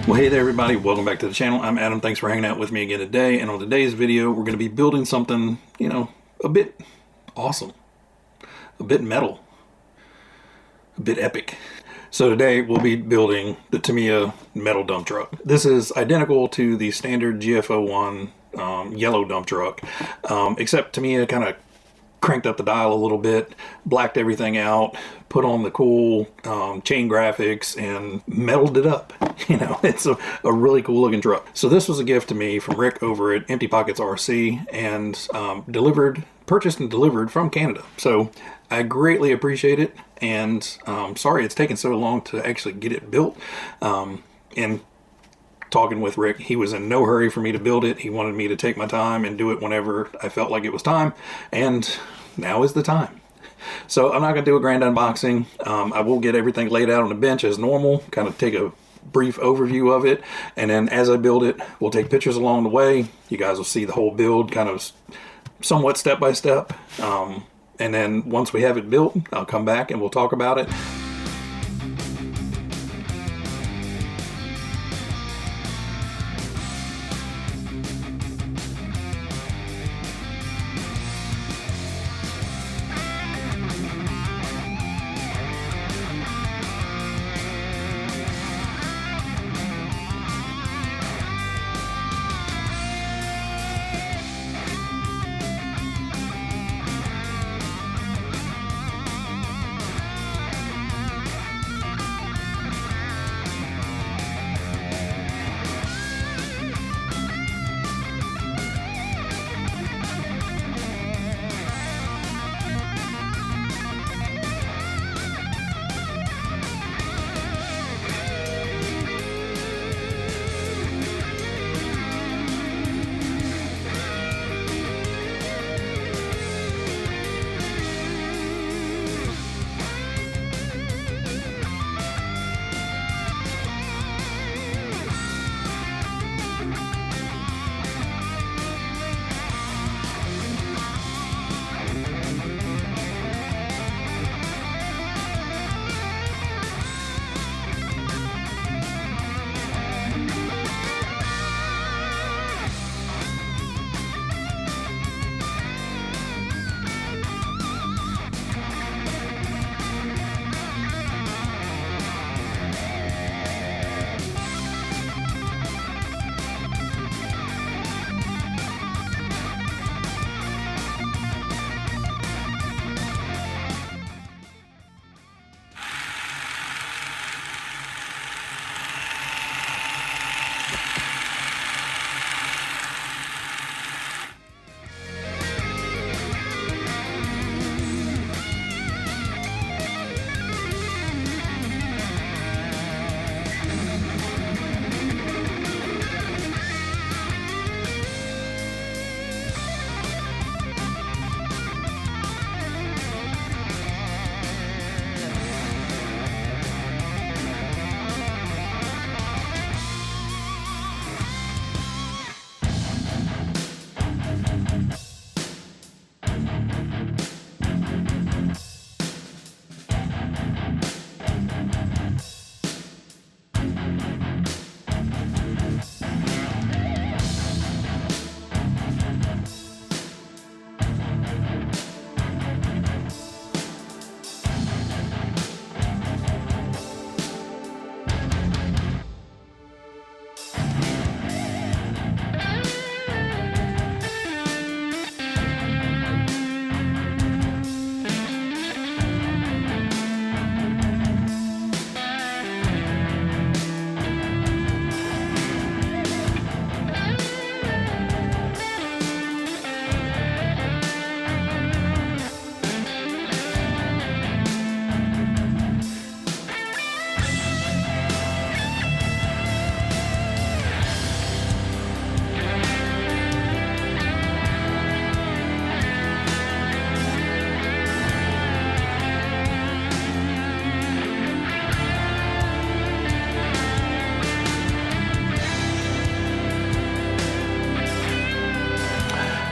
Well, hey there everybody, welcome back to the channel. I'm Adam, thanks for hanging out with me again today. And on today's video, we're going to be building something, a bit awesome, a bit metal, a bit epic. So today we'll be building the Tamiya Metal Dump Truck. This is identical to the standard GF01 yellow dump truck, except Tamiya kind of cranked up the dial a little bit, blacked everything out, put on the cool chain graphics, and metaled it up. It's a really cool looking truck. So this was a gift to me from Rick over at Empty Pockets RC, and purchased and delivered from Canada. So I greatly appreciate it, and sorry it's taken so long to actually get it built. And talking with Rick, he was in no hurry for me to build it. He wanted me to take my time and do it whenever I felt like it was time, and now is the time. So I'm not going to do a grand unboxing. I will get everything laid out on the bench as normal, kind of take a brief overview of it, and then as I build it, we'll take pictures along the way. You guys will see the whole build kind of somewhat step by step, and then once we have it built, I'll come back and we'll talk about it.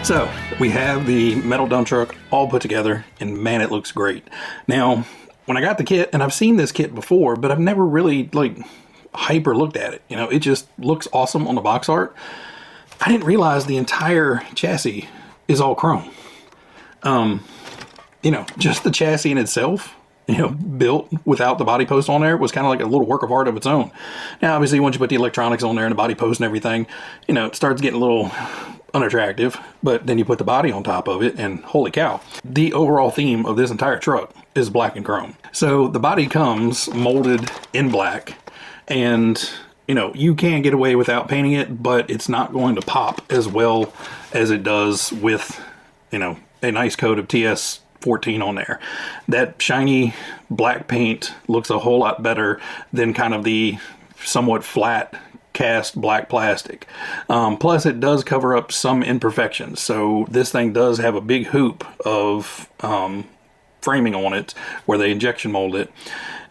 So we have the metal dump truck all put together, and man, it looks great. Now, when I got the kit, and I've seen this kit before, but I've never really hyper looked at it. You know, it just looks awesome on the box art. I didn't realize the entire chassis is all chrome. You know, just the chassis in itself, you know, built without the body post on there was kind of like a little work of art of its own. Now, obviously, once you put the electronics on there and the body post and everything, you know, it starts getting a little unattractive, but then you put the body on top of it and holy cow. The overall theme of this entire truck is black and chrome. So the body comes molded in black, and you know, you can get away without painting it, but it's not going to pop as well as it does with, you know, a nice coat of TS14 on there. That shiny black paint looks a whole lot better than kind of the somewhat flat cast black plastic. Plus it does cover up some imperfections. So this thing does have a big hoop of framing on it where they injection mold it,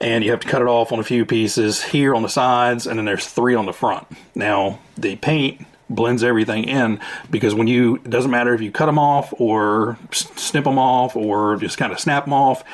and you have to cut it off on a few pieces here on the sides, and then there's 3 on the front. Now the paint blends everything in, because when you, it doesn't matter if you cut them off or snip them off or just kind of snap them off,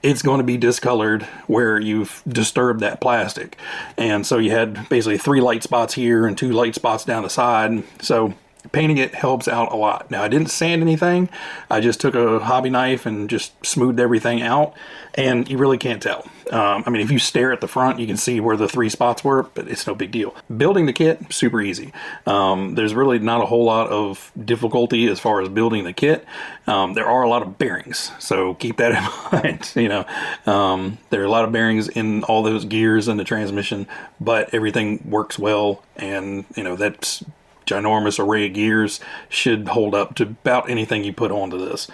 it's going to be discolored where you've disturbed that plastic. And so you had basically 3 light spots here and 2 light spots down the side. So painting it helps out a lot. Now, I didn't sand anything. I just took a hobby knife and just smoothed everything out, and you really can't tell. I mean, if you stare at the front, you can see where the 3 spots were, but it's no big deal. Building the kit, super easy. There's really not a whole lot of difficulty as far as building the kit. There are a lot of bearings, so keep that in mind. You know, there are a lot of bearings in all those gears and the transmission, but everything works well, and you know, that's ginormous array of gears should hold up to about anything you put onto this.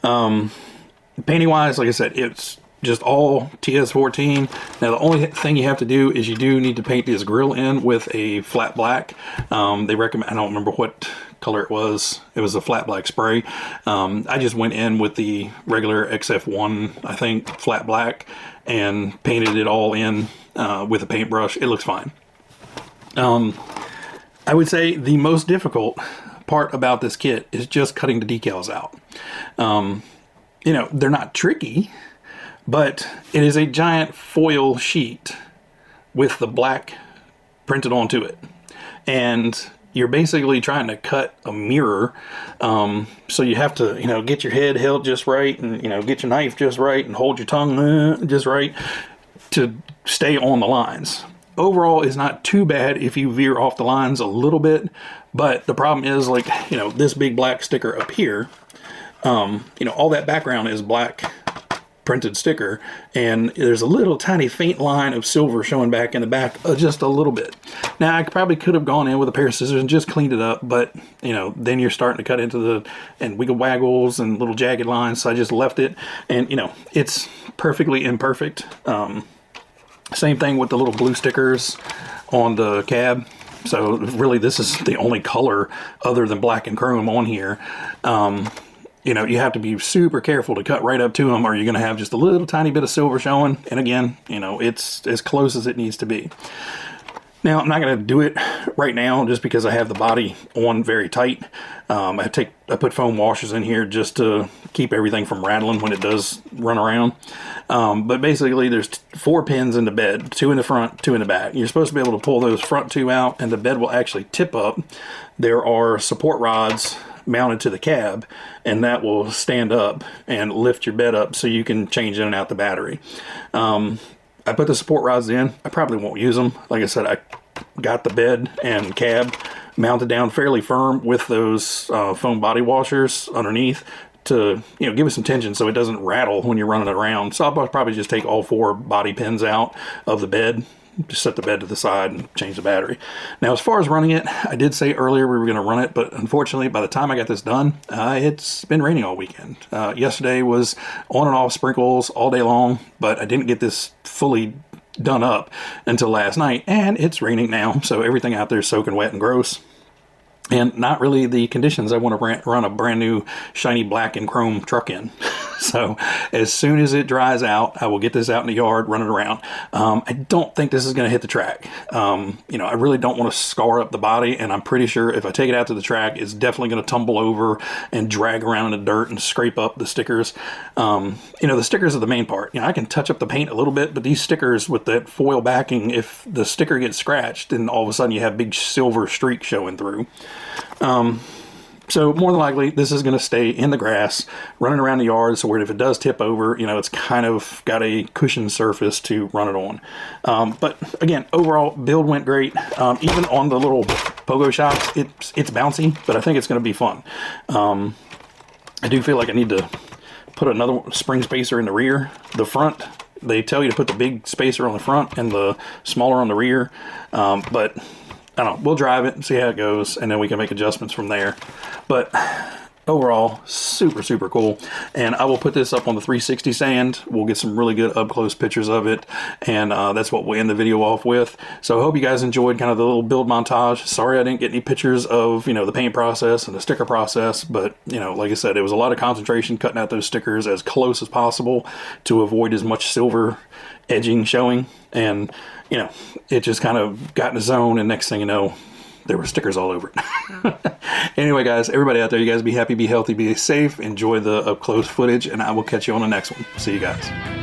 Painting wise, like I said, it's just all TS14. Now the only thing you have to do is you do need to paint this grill in with a flat black. They recommend, I don't remember what color it was a flat black spray. I just went in with the regular XF1, I think, flat black, and painted it all in with a paintbrush. It looks fine. I would say the most difficult part about this kit is just cutting the decals out. You know, they're not tricky, but it is a giant foil sheet with the black printed onto it. And you're basically trying to cut a mirror. So you have to, you know, get your head held just right, and, you know, get your knife just right, and hold your tongue just right to stay on the lines. Overall, it's not too bad if you veer off the lines a little bit, but the problem is, like, you know, this big black sticker up here, you know, all that background is black printed sticker, and there's a little tiny faint line of silver showing back in the back, just a little bit. Now, I probably could have gone in with a pair of scissors and just cleaned it up, but, you know, then you're starting to cut into the, and wiggle waggles and little jagged lines, so I just left it, and, you know, it's perfectly imperfect. Same thing with the little blue stickers on the cab. So really, this is the only color other than black and chrome on here. You know, you have to be super careful to cut right up to them, or you're going to have just a little tiny bit of silver showing. And again, you know, it's as close as it needs to be. Now, I'm not going to do it right now just because I have the body on very tight. I put foam washers in here just to keep everything from rattling when it does run around. But basically, there's 4 pins in the bed, 2 in the front, 2 in the back. You're supposed to be able to pull those front 2 out, and the bed will actually tip up. There are support rods mounted to the cab, and that will stand up and lift your bed up so you can change in and out the battery. I put the support rods in. I probably won't use them. Like I said, I got the bed and cab mounted down fairly firm with those foam body washers underneath to, you know, give it some tension so it doesn't rattle when you're running it around. So I'll probably just take all 4 body pins out of the bed, just set the bed to the side and change the battery. Now, as far as running it, I did say earlier we were going to run it, but unfortunately, by the time I got this done, it's been raining all weekend. Yesterday was on and off sprinkles all day long, but I didn't get this fully done up until last night, and it's raining now, so everything out there is soaking wet and gross. And not really the conditions I want to run a brand new shiny black and chrome truck in. So as soon as it dries out, I will get this out in the yard, run it around. I don't think this is going to hit the track. You know, I really don't want to scar up the body, and I'm pretty sure if I take it out to the track, it's definitely going to tumble over and drag around in the dirt and scrape up the stickers. You know, the stickers are the main part. You know, I can touch up the paint a little bit, but these stickers with that foil backing, if the sticker gets scratched, then all of a sudden you have big silver streaks showing through. So more than likely, this is going to stay in the grass, running around the yard, so where if it does tip over, you know, it's kind of got a cushioned surface to run it on. But again, overall, build went great. Even on the little pogo shocks, it's bouncy, but I think it's going to be fun. I do feel like I need to put another spring spacer in the rear. The front, they tell you to put the big spacer on the front and the smaller on the rear, but I don't know, we'll drive it and see how it goes, and then we can make adjustments from there. But overall, super, super cool. And I will put this up on the 360 sand. We'll get some really good up-close pictures of it, and that's what we'll end the video off with. So I hope you guys enjoyed kind of the little build montage. Sorry I didn't get any pictures of, you know, the paint process and the sticker process, but, you know, like I said, it was a lot of concentration cutting out those stickers as close as possible to avoid as much silver edging showing. And, you know, it just kind of got in the zone, and next thing you know, there were stickers all over it. Anyway, guys, everybody out there, you guys be happy, be healthy, be safe, enjoy the up-close footage, and I will catch you on the next one. See you guys.